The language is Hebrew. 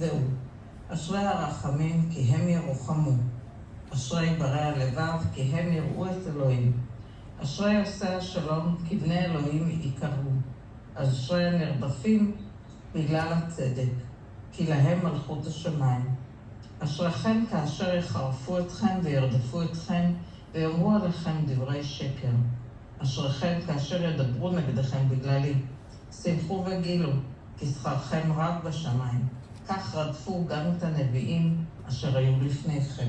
ישבעו. אשרי הרחמים, כי הם ירוחמו. אשרי ברי הלבב, כי הם יראו את אלוהים. אשרי עושי השלום, כי בני אלוהים יקראו. אשרי הנרדפים בגלל הצדק, כי להם מלכות השמיים. אשריכם כאשר יחרפו אתכם וירדפו אתכם, ויאמרו עליכם דברי שקר. אשריכם כאשר ידברו נגדכם בגללי. שמחו וגילו, כי שכרכם רב בשמיים. כך רדפו גם את הנביאים אשר היו לפניכם.